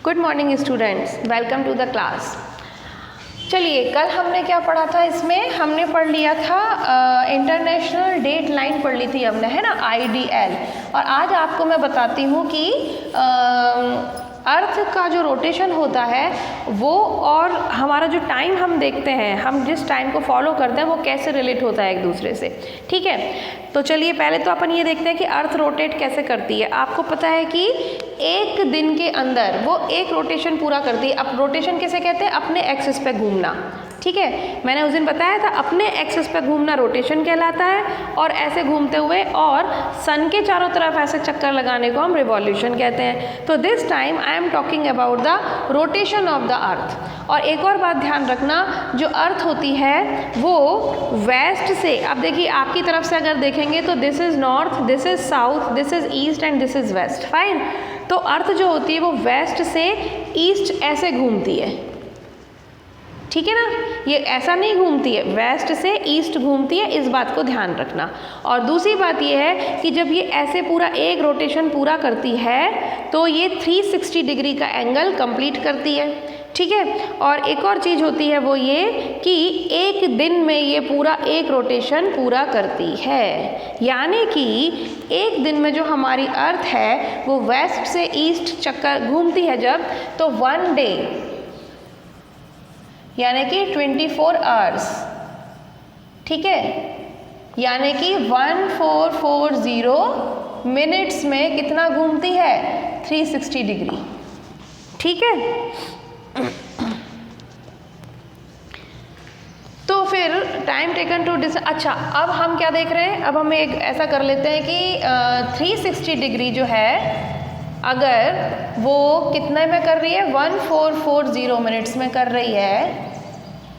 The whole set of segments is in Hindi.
Good morning students, welcome to the class. चलिए, कल हमने क्या पढ़ा था? इसमें हमने पढ़ लिया था इंटरनेशनल डेट लाइन पढ़ ली थी हमने, है ना, IDL। और आज आपको मैं बताती हूँ कि अर्थ का जो रोटेशन होता है वो और हमारा जो टाइम हम देखते हैं, हम जिस टाइम को फॉलो करते हैं वो कैसे रिलेट होता है एक दूसरे से। ठीक है, तो चलिए पहले तो अपन ये देखते हैं कि अर्थ रोटेट कैसे करती है। आपको पता है कि एक दिन के अंदर वो एक रोटेशन पूरा करती है। अब रोटेशन किसे कहते हैं? अपने एक्सिस पे घूमना। ठीक है, मैंने उस दिन बताया था अपने एक्सिस पे घूमना रोटेशन कहलाता है, और ऐसे घूमते हुए और सन के चारों तरफ ऐसे चक्कर लगाने को हम रिवॉल्यूशन कहते हैं। तो this time I am talking about the rotation of the अर्थ। और एक और बात ध्यान रखना, जो अर्थ होती है वो वेस्ट से, अब देखिए आपकी तरफ से अगर देखेंगे तो this is north, this is south, this is east and this is west. Fine. तो अर्थ जो होती है वो वेस्ट से ईस्ट ऐसे घूमती है। ठीक है ना, ये ऐसा नहीं घूमती है, वेस्ट से ईस्ट घूमती है, इस बात को ध्यान रखना। और दूसरी बात ये है कि जब ये ऐसे पूरा एक रोटेशन पूरा करती है तो ये 360 डिग्री का एंगल कंप्लीट करती है। ठीक है, और एक और चीज़ होती है वो ये कि एक दिन में ये पूरा एक रोटेशन पूरा करती है। यानी कि एक दिन में जो हमारी अर्थ है वो वेस्ट से ईस्ट चक्कर घूमती है जब, तो 1 डे यानी कि 24 आवर्स, ठीक है, यानी कि 1440 मिनट्स में कितना घूमती है? 360 डिग्री। ठीक है, तो फिर टाइम टेकन टू अच्छा, अब हम क्या देख रहे हैं? अब हम एक ऐसा कर लेते हैं कि 360 डिग्री जो है अगर वो कितने में कर रही है? 1440 मिनट्स में कर रही है,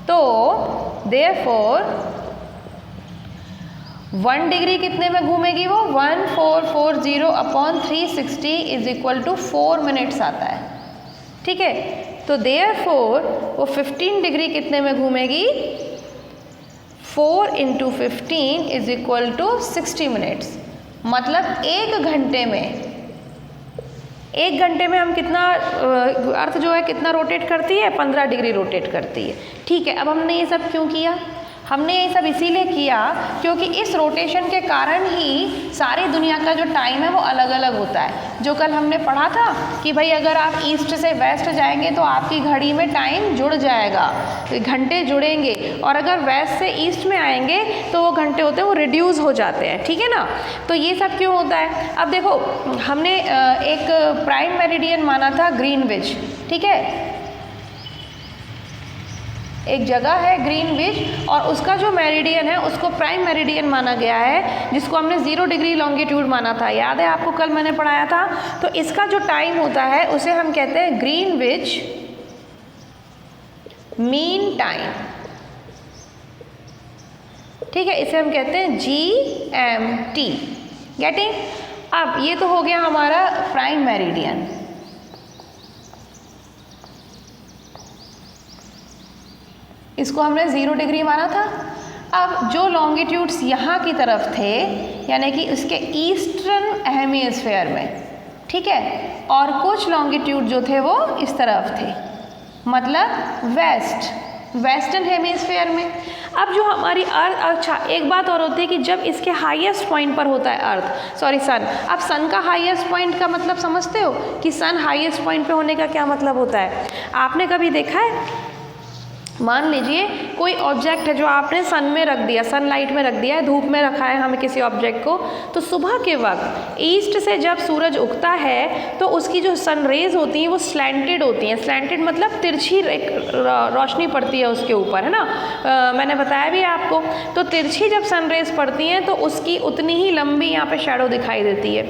तो देयरफॉर 1 डिग्री कितने में घूमेगी वो? 1440 upon 360 is equal to 4 minutes आता है। ठीक है, तो देयरफॉर वो 15 डिग्री कितने में घूमेगी? 4 × 15 इज इक्वल टू 60 मिनट्स। मतलब एक घंटे में हम कितना अर्थ जो है कितना रोटेट करती है? 15 डिग्री रोटेट करती है। ठीक है, अब हमने ये सब क्यों किया? हमने ये सब इसीलिए किया क्योंकि इस रोटेशन के कारण ही सारी दुनिया का जो टाइम है वो अलग अलग होता है। जो कल हमने पढ़ा था कि भाई अगर आप ईस्ट से वेस्ट जाएंगे तो आपकी घड़ी में टाइम जुड़ जाएगा, घंटे जुड़ेंगे, और अगर वेस्ट से ईस्ट में आएंगे तो वो घंटे होते हैं वो रिड्यूस हो जाते हैं। ठीक है ना, तो ये सब क्यों होता है? अब देखो, हमने एक प्राइम मेरिडियन माना था ग्रीनविच। ठीक है, एक जगह है ग्रीनविच और उसका जो मेरिडियन है उसको प्राइम मेरिडियन माना गया है, जिसको हमने 0 डिग्री लॉन्गिट्यूड माना था। याद है आपको, कल मैंने पढ़ाया था। तो इसका जो टाइम होता है उसे हम कहते हैं ग्रीनविच मीन टाइम। ठीक है, इसे हम कहते हैं GMT। गेटिंग? अब ये तो हो गया हमारा प्राइम मेरिडियन। इसको हमने 0 डिग्री माना था। अब जो लॉन्गिट्यूड्स यहाँ की तरफ थे, यानी कि उसके ईस्टर्न हेमिस्फीयर में, ठीक है, और कुछ लॉन्गिट्यूड जो थे वो इस तरफ थे, मतलब वेस्टर्न हेमिस्फीयर में। अब जो हमारी अर्थ, अच्छा एक बात और होती है कि जब इसके हाईएस्ट पॉइंट पर होता है सन। अब सन का हाईएस्ट पॉइंट का मतलब समझते हो कि सन हाईएस्ट पॉइंट पे होने का क्या मतलब होता है? आपने कभी देखा है, मान लीजिए कोई ऑब्जेक्ट है जो आपने सन में रख दिया, सनलाइट में रख दिया है, धूप में रखा है हमें किसी ऑब्जेक्ट को, तो सुबह के वक्त ईस्ट से जब सूरज उगता है तो उसकी जो सन रेज होती हैं वो स्लैंटेड होती हैं। स्लैंटेड मतलब तिरछी रोशनी पड़ती है उसके ऊपर, है ना। मैंने बताया भी आपको। तो तिरछी जब सन रेज पड़ती हैं तो उसकी उतनी ही लंबी यहाँ पे शैडो दिखाई देती है।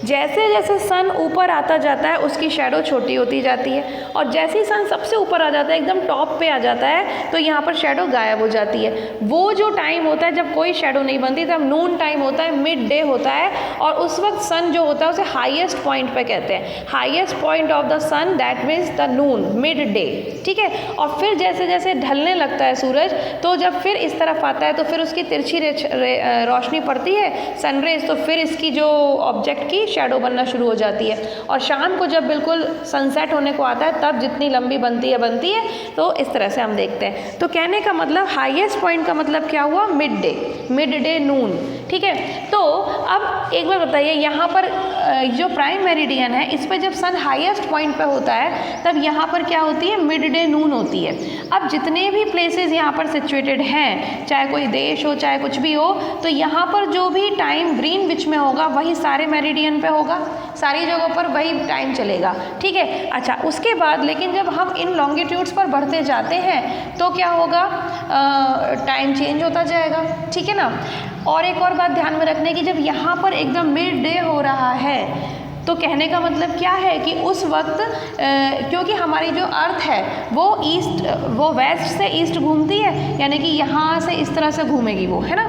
जैसे जैसे सन ऊपर आता जाता है उसकी शैडो छोटी होती जाती है, और जैसे ही सन सबसे ऊपर आ जाता है, एकदम टॉप पे आ जाता है, तो यहाँ पर शैडो गायब हो जाती है। वो जो टाइम होता है जब कोई शैडो नहीं बनती, तब नून टाइम होता है, मिड डे होता है, और उस वक्त सन जो होता है उसे हाईएस्ट पॉइंट पे कहते हैं। Highest point of the sun that means the noon, midday, ठीक है। और फिर जैसे जैसे ढलने लगता है सूरज, तो जब फिर इस तरफ आता है तो फिर उसकी तिरछी रोशनी पड़ती है, सनरेज, तो फिर इसकी जो ऑब्जेक्ट की शेडो बनना शुरू हो जाती है। और शाम को जब बिल्कुल सनसेट होने को आता है तब जितनी लंबी बनती है तो इस तरह से हम देखते हैं। तो कहने का मतलब हाईएस्ट पॉइंट का मतलब क्या हुआ, मिड डे नून, ठीक है। तो अब एक बार बताइए, यहाँ पर जो प्राइम मेरिडियन है इस पर जब सन हाईएस्ट पॉइंट पे होता है तब यहाँ पर क्या होती है, मिड डे नून होती है। अब जितने भी प्लेसेस यहाँ पर सिचुएटेड हैं, चाहे कोई देश हो चाहे कुछ भी हो, तो यहाँ पर जो भी टाइम ग्रीनविच में होगा वही सारे मेरिडियन पे होगा, सारी जगहों पर वही टाइम चलेगा, ठीक है। अच्छा, उसके बाद लेकिन जब हम इन लॉन्गिट्यूड्स पर बढ़ते जाते हैं तो क्या होगा, टाइम चेंज होता जाएगा, ठीक है ना। और एक और बात ध्यान में रखने की, जब यहाँ पर एकदम मिड डे हो रहा है तो कहने का मतलब क्या है कि उस वक्त क्योंकि हमारी जो अर्थ है वो वेस्ट से ईस्ट घूमती है, यानी कि यहाँ से इस तरह से घूमेगी वो, है ना।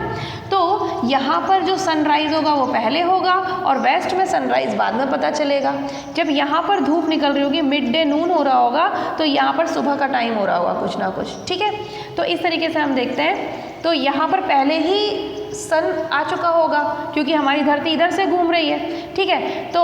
तो यहाँ पर जो सनराइज़ होगा वो पहले होगा और वेस्ट में सनराइज़ बाद में पता चलेगा। जब यहाँ पर धूप निकल रही होगी, मिड डे नून हो रहा होगा, तो यहाँ पर सुबह का टाइम हो रहा होगा कुछ ना कुछ, ठीक है। तो इस तरीके से हम देखते हैं। तो यहाँ पर पहले ही सन आ चुका होगा क्योंकि हमारी धरती इधर से घूम रही है, ठीक है। तो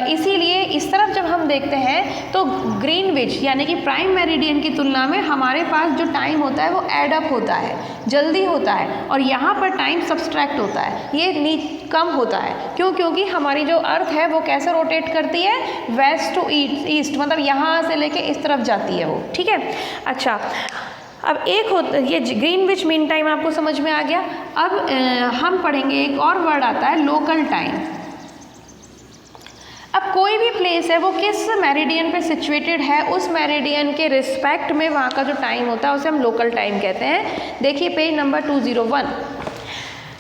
इसीलिए इस तरफ जब हम देखते हैं तो ग्रीनविच यानी कि प्राइम मेरिडियन की तुलना में हमारे पास जो टाइम होता है वो एड अप होता है, जल्दी होता है, और यहाँ पर टाइम सब्सट्रैक्ट होता है, ये कम होता है। क्यों? क्योंकि हमारी जो अर्थ है वो कैसे रोटेट करती है, वेस्ट टू ईस्ट, मतलब यहाँ से लेके इस तरफ जाती है वो, ठीक है। अच्छा, अब एक होता ये ग्रीनविच मीन टाइम आपको समझ में आ गया। अब हम पढ़ेंगे एक और वर्ड आता है लोकल टाइम। अब कोई भी प्लेस है वो किस मेरिडियन पे सिचुएटेड है, उस मेरिडियन के रिस्पेक्ट में वहाँ का जो टाइम होता है उसे हम लोकल टाइम कहते हैं। देखिए page number 201,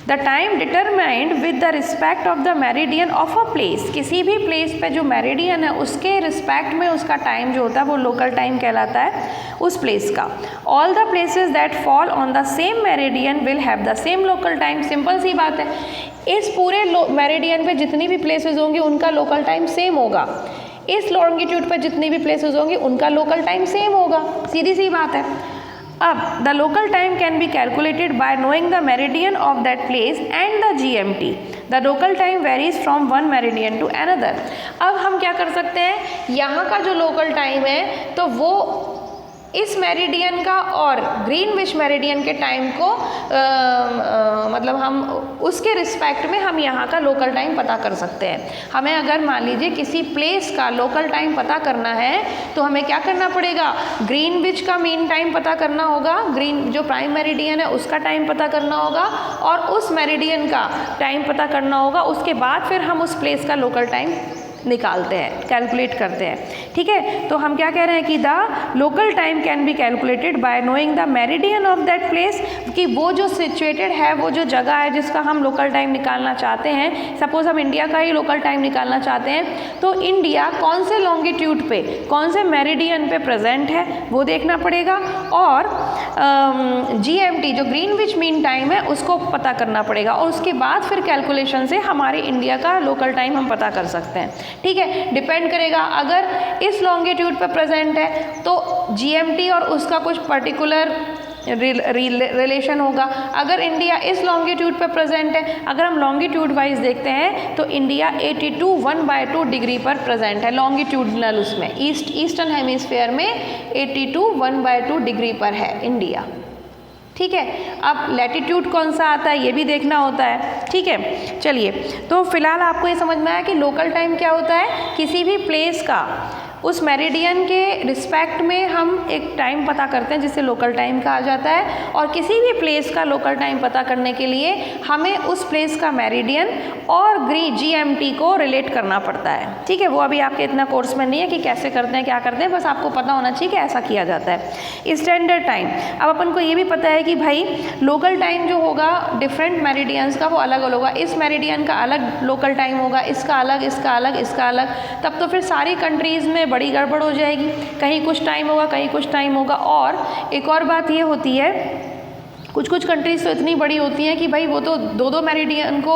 the time determined with the respect of the meridian of a place. किसी भी प्लेस पे जो मेरिडियन है उसके रिस्पेक्ट में उसका टाइम जो होता है वो लोकल टाइम कहलाता है उस प्लेस का। All the places that fall on the same meridian will have the same local time. Simple सी बात है, इस पूरे मेरिडियन पे जितनी भी प्लेसेस होंगी उनका लोकल टाइम सेम होगा, इस लॉन्गिट्यूड पे जितनी भी प्लेसेस होंगी उनका लोकल टाइम सेम होगा, सीधी सी बात है। अब the local time can be calculated by knowing the meridian of that place and the GMT। The local time varies from one meridian to another. अब हम क्या कर सकते हैं, यहाँ का जो लोकल टाइम है तो वो इस मेरिडियन का और ग्रीनविच मेरिडियन के टाइम को मतलब हम उसके रिस्पेक्ट में हम यहाँ का लोकल टाइम पता कर सकते हैं। हमें अगर मान लीजिए किसी प्लेस का लोकल टाइम पता करना है तो हमें क्या करना पड़ेगा, ग्रीनविच का मीन टाइम पता करना होगा, ग्रीन जो प्राइम मेरिडियन है उसका टाइम पता करना होगा और उस मेरिडियन का टाइम पता करना होगा। उसके बाद फिर हम उस प्लेस का लोकल टाइम निकालते हैं, कैलकुलेट करते हैं, ठीक है। तो हम क्या कह रहे हैं कि the local time can be calculated by knowing the meridian of that place, कि वो जो सिचुएटेड है, वो जो जगह है जिसका हम लोकल टाइम निकालना चाहते हैं। सपोज हम इंडिया का ही लोकल टाइम निकालना चाहते हैं तो इंडिया कौन से लॉन्गिट्यूड पे, कौन से मेरिडियन पे प्रेजेंट है वो देखना पड़ेगा, और GMT जो ग्रीनविच मीन टाइम है उसको पता करना पड़ेगा, और उसके बाद फिर कैलकुलेशन से हमारे इंडिया का लोकल टाइम हम पता कर सकते हैं, ठीक है। डिपेंड करेगा, अगर इस लॉन्गिट्यूड पे प्रेजेंट है तो GMT और उसका कुछ पर्टिकुलर रिलेशन होगा। अगर इंडिया इस लॉन्गिट्यूड पे प्रेजेंट है, अगर हम लॉन्गिट्यूड वाइज देखते हैं तो इंडिया 82 1/2 डिग्री पर प्रेजेंट है लॉन्गिट्यूडनल, उसमें ईस्टर्न हेमिस्फीयर में 82 1/2 डिग्री पर है इंडिया, ठीक है। अब लैटिट्यूड कौन सा आता है ये भी देखना होता है, ठीक है। चलिए, तो फिलहाल आपको ये समझ में आया कि लोकल टाइम क्या होता है, किसी भी प्लेस का उस मेरिडियन के रिस्पेक्ट में हम एक टाइम पता करते हैं जिसे लोकल टाइम कहा जाता है, और किसी भी प्लेस का लोकल टाइम पता करने के लिए हमें उस प्लेस का मेरिडियन और GMT को रिलेट करना पड़ता है, ठीक है। वो अभी आपके इतना कोर्स में नहीं है कि कैसे करते हैं क्या करते हैं, बस आपको पता होना चाहिए कि ऐसा किया जाता है। स्टैंडर्ड टाइम, अब अपन को ये भी पता है कि भाई लोकल टाइम जो होगा डिफरेंट मेरिडियंस का वो अलग अलग होगा, इस मेरिडियन का अलग लोकल टाइम होगा, इसका अलग, इसका अलग, इसका अलग, तब तो फिर सारी कंट्रीज़ में बड़ी गड़बड़ हो जाएगी, कहीं कुछ टाइम होगा कहीं कुछ टाइम होगा। और एक और बात ये होती है कुछ कुछ कंट्रीज़ तो इतनी बड़ी होती हैं कि भाई वो तो दो दो मेरिडियन को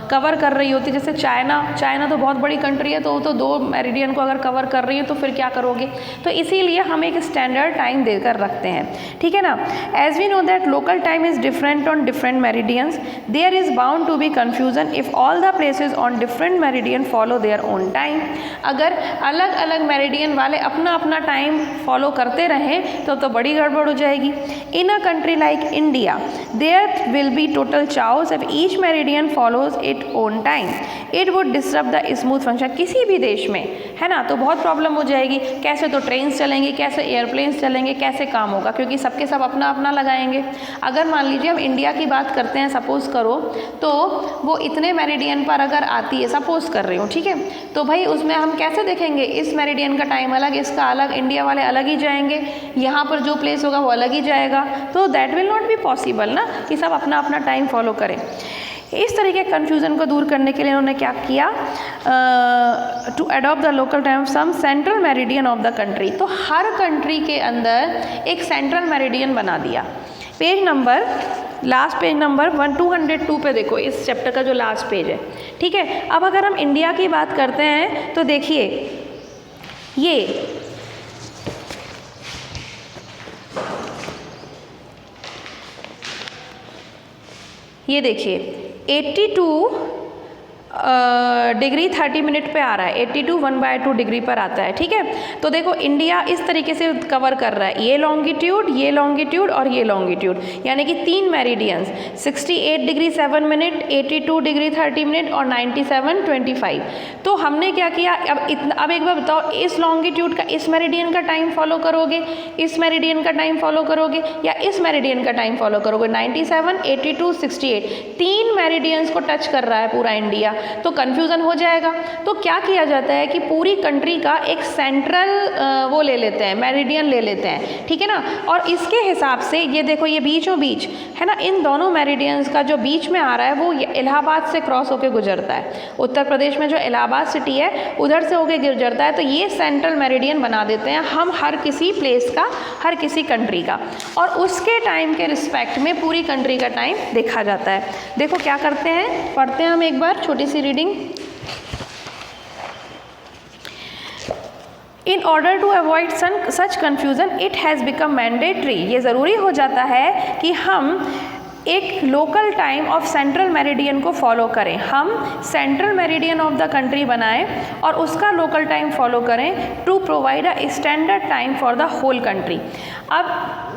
कवर कर रही होती है। जैसे चाइना तो बहुत बड़ी कंट्री है, तो वो तो 2 मेरिडियन को अगर कवर कर रही है तो फिर क्या करोगे। तो इसीलिए हम एक स्टैंडर्ड टाइम देकर रखते हैं, ठीक है ना। As we know that local time is different on different meridians, there is bound to be confusion if all the places on different meridian follow their own time. अगर अलग अलग मेरिडियन वाले अपना अपना टाइम फॉलो करते रहें तो बड़ी गड़बड़ हो जाएगी। In a country like India, there will be total chaos if each meridian follows its own time. It would disrupt the smooth function. किसी भी देश में, है ना, तो बहुत प्रॉब्लम हो जाएगी। कैसे तो ट्रेन्स चलेंगे, कैसे एयरप्लेन्स चलेंगे, कैसे काम होगा, क्योंकि सबके सब अपना अपना लगाएंगे। अगर मान लीजिए हम इंडिया की बात करते हैं, सपोज़ करो, तो वो इतने मेरिडियन पर अगर आती है, सपोज़ कर रही हूँ, ठीक है, तो भाई उसमें हम कैसे देखेंगे, इस मेरिडियन का टाइम अलग, इसका अलग, इंडिया वाले अलग ही जाएंगे, यहाँ पर जो प्लेस होगा वो अलग ही जाएगा। तो that will not be possible ना, कि सब अपना अपना टाइम फॉलो करें। इस तरीके के कन्फ्यूज़न को दूर करने के लिए उन्होंने क्या किया, to adopt the local time some central meridian of the country. तो हर कंट्री के अंदर एक सेंट्रल मेरिडियन बना दिया। Page number, last page number 202 पे देखो, इस चैप्टर का जो लास्ट पेज है, ठीक है। अब अगर हम इंडिया की बात करते हैं तो देखिए ये देखिए 82 डिग्री 30 मिनट पे आ रहा है, 82 1/2 डिग्री पर आता है, ठीक है। तो देखो इंडिया इस तरीके से कवर कर रहा है, ये लॉन्गिट्यूड और ये लॉन्गिट्यूड, यानी कि 3 meridians, 68 degree 7 minute, 82 degree 30 minute और 97 25। तो हमने क्या किया, अब एक बार बताओ, इस लॉन्गिट्यूड का इस मेरिडियन का टाइम फॉलो करोगे, इस मेरिडियन का टाइम फॉलो करोगे, या इस मेरिडियन का टाइम फॉलो करोगे। 97, 82, 68, 3 मेरिडियंस को टच कर रहा है पूरा इंडिया, तो कंफ्यूजन हो जाएगा। तो क्या किया जाता है कि पूरी कंट्री का एक सेंट्रल वो ले लेते हैं, मेरिडियन ले लेते हैं, ठीक है ना। और इसके हिसाब से ये देखो, ये बीचों बीच है ना, इन दोनों मेरिडियंस का जो बीच में आ रहा है वो इलाहाबाद से क्रॉस होकर गुजरता है। उत्तर प्रदेश में जो इलाहाबाद सिटी है उधर से होकर गुजरता है, तो ये सेंट्रल मेरिडियन बना देते हैं हम हर किसी प्लेस का, हर किसी कंट्री का, और उसके टाइम के रिस्पेक्ट में पूरी कंट्री का टाइम देखा जाता है। देखो क्या करते हैं, पढ़ते हैं हम एक बार छोटी सी reading. In order to avoid such confusion, it has become mandatory. ये ज़रूरी हो जाता है कि हम एक local time of central meridian को फॉलो करें। हम central meridian of the country बनाएं और उसका लोकल टाइम फॉलो करें to provide a standard time for the whole country. अब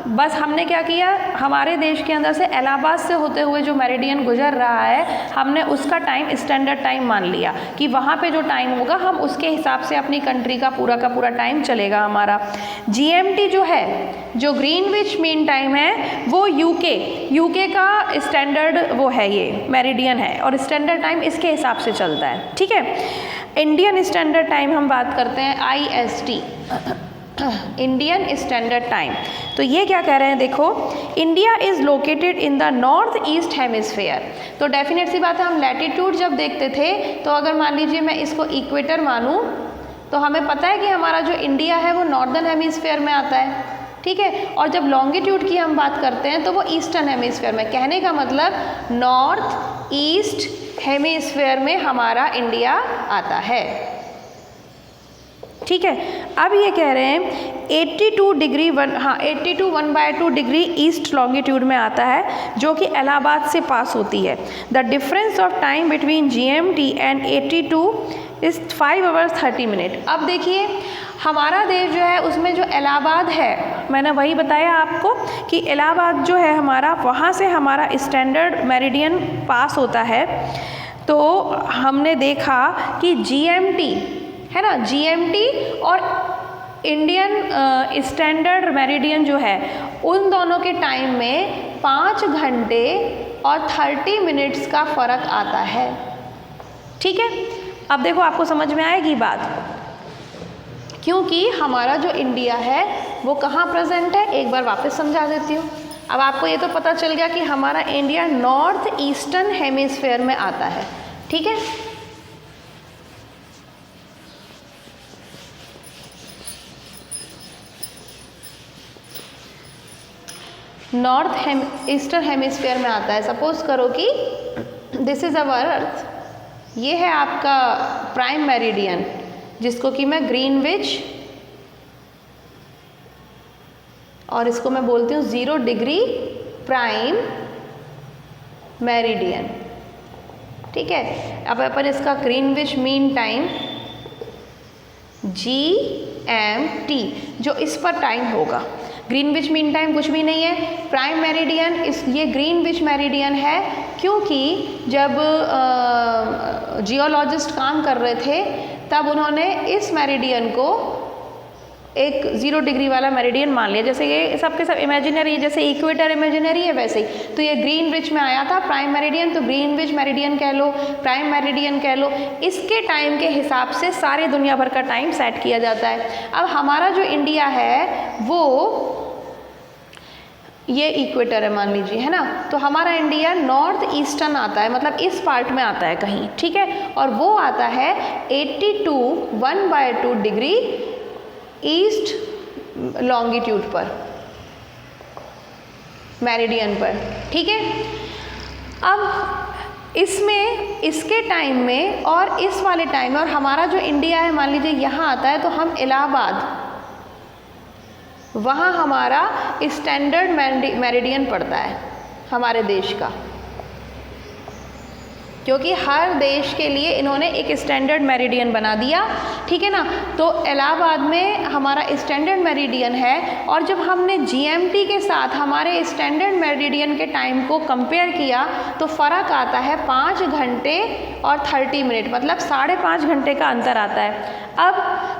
बस हमने क्या किया, हमारे देश के अंदर से इलाहाबाद से होते हुए जो मेरिडियन गुजर रहा है, हमने उसका टाइम स्टैंडर्ड टाइम मान लिया कि वहाँ पे जो टाइम होगा हम उसके हिसाब से अपनी कंट्री का पूरा टाइम चलेगा हमारा। GMT जो है, जो ग्रीनविच मीन टाइम है, वो यूके का स्टैंडर्ड वो है, ये मेरिडियन है, और स्टैंडर्ड टाइम इसके हिसाब से चलता है, ठीक है। इंडियन स्टैंडर्ड टाइम हम बात करते हैं IST, इंडियन स्टैंडर्ड टाइम। तो ये क्या कह रहे हैं, देखो, India is located in the north east hemisphere. तो डेफिनेट सी बात है, हम लैटिट्यूड जब देखते थे, तो अगर मान लीजिए मैं इसको इक्वेटर मानूँ, तो हमें पता है कि हमारा जो इंडिया है वो नॉर्दर्न हेमिस्फेयर में आता है, ठीक है। और जब लॉन्गिट्यूड की हम बात करते हैं तो वो ईस्टर्न हेमिस्फेयर में, कहने का मतलब नॉर्थ ईस्ट हेमिस्फेयर में हमारा इंडिया आता है, ठीक है। अब ये कह रहे हैं 82 डिग्री 82 1/2 डिग्री ईस्ट लॉन्गिट्यूड में आता है, जो कि इलाहाबाद से पास होती है। The difference of time between GMT and 82 is 5 hours 30 minutes। अब देखिए हमारा देश जो है उसमें जो इलाहाबाद है, मैंने वही बताया आपको कि इलाहाबाद जो है हमारा, वहाँ से हमारा स्टैंडर्ड मेरिडियन पास होता है। तो हमने देखा कि GMT है ना, GMT और इंडियन स्टैंडर्ड मेरिडियन जो है, उन दोनों के टाइम में 5 घंटे और 30 मिनट्स का फ़र्क आता है, ठीक है। अब देखो आपको समझ में आएगी बात, क्योंकि हमारा जो इंडिया है वो कहाँ प्रेजेंट है, एक बार वापस समझा देती हूँ। अब आपको ये तो पता चल गया कि हमारा इंडिया नॉर्थ ईस्टर्न हेमिस्फेयर में आता है, ठीक है। नॉर्थ ईस्टर्न हेमिस्फीयर में आता है। सपोज करो कि दिस इज़ अवर अर्थ, ये है आपका प्राइम मेरिडियन जिसको कि मैं ग्रीनविच और इसको मैं बोलती हूँ 0 डिग्री प्राइम मेरिडियन। ठीक है, अब अपन इसका ग्रीनविच मीन टाइम GMT जो इस पर टाइम होगा। ग्रीनविच मीन टाइम कुछ भी नहीं है, प्राइम मेरिडियन ये ग्रीनविच मेरिडियन है, क्योंकि जब जियोलॉजिस्ट काम कर रहे थे तब उन्होंने इस मेरिडियन को एक 0 डिग्री वाला मेरिडियन मान लिया। जैसे ये सबके सब इमेजिनरी है, जैसे इक्वेटर इमेजिनरी है वैसे ही, तो ये ग्रीनविच में आया था प्राइम मेरिडियन, तो ग्रीनविच मेरिडियन कह लो, प्राइम मेरिडियन कह लो। इसके टाइम के हिसाब से सारे दुनिया भर का टाइम सेट किया जाता है। अब हमारा जो इंडिया है वो ये इक्वेटर है मान लीजिए, है ना, तो हमारा इंडिया नॉर्थ ईस्टर्न आता है, मतलब इस पार्ट में आता है कहीं। ठीक है, और वो आता है 82 1/2 डिग्री ईस्ट लॉन्गिट्यूड पर, मेरिडियन पर। ठीक है, अब इसमें इसके टाइम में और इस वाले टाइम में, और हमारा जो इंडिया है मान लीजिए यहाँ आता है, तो हम इलाहाबाद, वहाँ हमारा स्टैंडर्ड मेरिडियन पड़ता है हमारे देश का, क्योंकि हर देश के लिए इन्होंने एक स्टैंडर्ड मेरिडियन बना दिया। ठीक है ना, तो इलाहाबाद में हमारा स्टैंडर्ड मेरिडियन है, और जब हमने GMT के साथ हमारे स्टैंडर्ड मेरिडियन के टाइम को कंपेयर किया तो फ़र्क आता है 5 घंटे और 30 मिनट, मतलब 5.5 घंटे का अंतर आता है। अब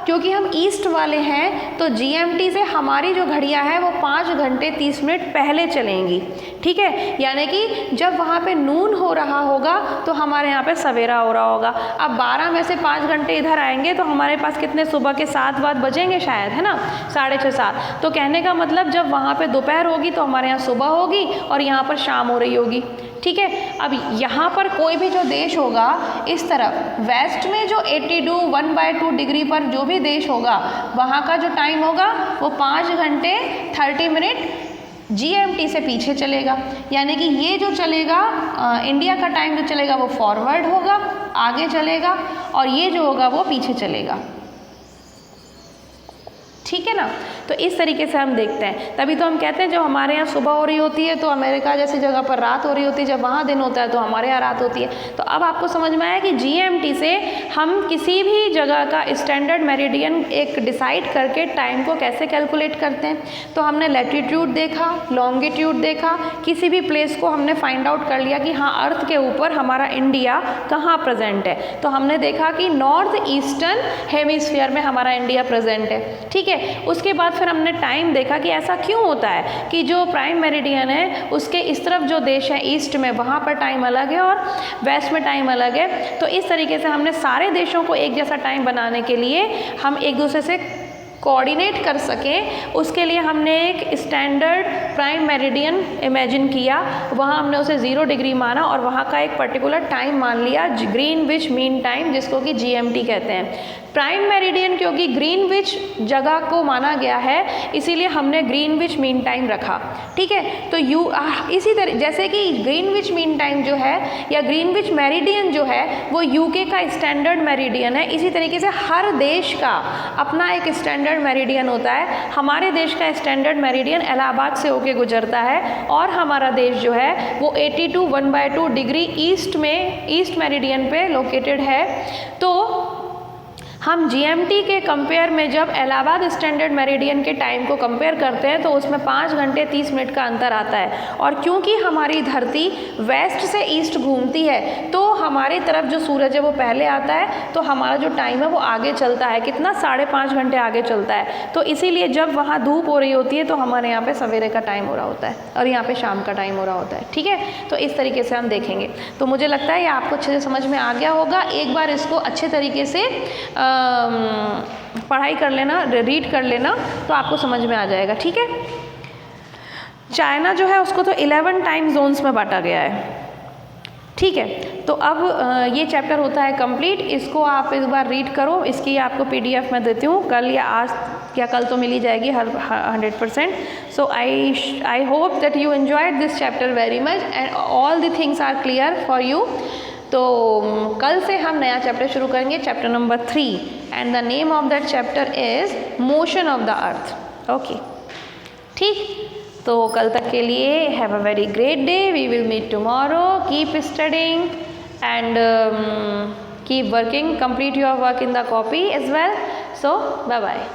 क्योंकि हम ईस्ट वाले हैं तो GMT से हमारी जो घड़ियाँ हैं वो 5 घंटे 30 मिनट पहले चलेंगी। ठीक है, यानी कि जब वहाँ पे नून हो रहा होगा तो हमारे यहाँ पे सवेरा हो रहा होगा। अब 12 में से 5 घंटे इधर आएंगे तो हमारे पास कितने, सुबह के 7 बजेंगे शायद, है ना, 6:30 7। तो कहने का मतलब जब वहाँ पे दोपहर होगी तो हमारे यहाँ सुबह होगी और यहाँ पर शाम हो रही होगी। ठीक है, अब यहाँ पर कोई भी जो देश होगा इस तरफ वेस्ट में जो 82 1/2 डिग्री पर जो भी देश होगा वहाँ का जो टाइम होगा वो 5 घंटे 30 मिनट GMT से पीछे चलेगा। यानी कि ये जो चलेगा इंडिया का टाइम जो चलेगा वो फॉरवर्ड होगा, आगे चलेगा, और ये जो होगा वो पीछे चलेगा। ठीक है ना, तो इस तरीके से हम देखते हैं। तभी तो हम कहते हैं जब हमारे यहाँ सुबह हो रही होती है तो अमेरिका जैसी जगह पर रात हो रही होती है, जब वहाँ दिन होता है तो हमारे यहाँ रात होती है। तो अब आपको समझ में आया कि GMT से हम किसी भी जगह का स्टैंडर्ड मेरिडियन एक डिसाइड करके टाइम को कैसे कैलकुलेट करते हैं। तो हमने लैटिट्यूड देखा, लॉन्गिट्यूड देखा, किसी भी प्लेस को हमने फाइंड आउट कर लिया कि हाँ अर्थ के ऊपर हमारा इंडिया कहाँ प्रेजेंट है। तो हमने देखा कि नॉर्थ ईस्टर्न हेमिस्फीयर में हमारा इंडिया प्रेजेंट है। ठीक है, उसके बाद फिर हमने टाइम देखा कि ऐसा क्यों होता है कि जो प्राइम मेरिडियन है उसके इस तरफ जो देश है ईस्ट में, वहाँ पर टाइम अलग है और वेस्ट में टाइम अलग है। तो इस तरीके से हमने सारे देशों को एक जैसा टाइम बनाने के लिए हम एक दूसरे से कोऑर्डिनेट कर सकें, उसके लिए हमने एक स्टैंडर्ड प्राइम मेरिडियन इमेजिन किया, वहाँ हमने उसे 0 डिग्री माना और वहाँ का एक पर्टिकुलर टाइम मान लिया ग्रीनविच मीन टाइम, जिसको कि GMT कहते हैं। प्राइम मेरिडियन क्योंकि ग्रीनविच जगह को माना गया है इसीलिए हमने ग्रीनविच मीन टाइम रखा। ठीक है, तो इसी तरह जैसे कि ग्रीनविच मीन टाइम जो है या ग्रीनविच मेरिडियन जो है वो UK का स्टैंडर्ड मेरिडियन है, इसी तरीके से हर देश का अपना एक स्टैंडर्ड मेरिडियन होता है। हमारे देश का स्टैंडर्ड मेरिडियन इलाहाबाद से होके गुजरता है और हमारा देश जो है वो 82 1/2 डिग्री ईस्ट मेरिडियन पे लोकेटेड है। तो हम GMT के कंपेयर में जब इलाहाबाद स्टैंडर्ड मेरिडियन के टाइम को कंपेयर करते हैं तो उसमें 5 घंटे 30 मिनट का अंतर आता है। और क्योंकि हमारी धरती वेस्ट से ईस्ट घूमती है तो हमारी तरफ जो सूरज है वो पहले आता है, तो हमारा जो टाइम है वो आगे चलता है, कितना 5.5 घंटे आगे चलता है। तो इसीलिए जब वहाँ धूप हो रही होती है तो हमारे यहाँ पे सवेरे का टाइम हो रहा होता है और यहाँ पे शाम का टाइम हो रहा होता है। ठीक है, तो इस तरीके से हम देखेंगे। तो मुझे लगता है ये आपको अच्छे से समझ में आ गया होगा। एक बार इसको अच्छे तरीके से पढ़ाई कर लेना, रीड कर लेना तो आपको समझ में आ जाएगा। ठीक है, चाइना जो है उसको तो 11 टाइम जोन्स में बांटा गया है। ठीक है, तो अब ये चैप्टर होता है कंप्लीट। इसको आप एक बार रीड करो, इसकी आपको PDF मैं देती हूँ, कल या आज या कल तो मिल ही जाएगी 100%। So I hope that you enjoyed this chapter very much and all the things are clear for you. तो कल से हम नया चैप्टर शुरू करेंगे, chapter number 3, and the name of that chapter is motion of the earth. Okay, ठीक, तो कल तक के लिए have a very great day. We will meet tomorrow. Keep studying and keep working, complete your work in the copy as well. So bye bye.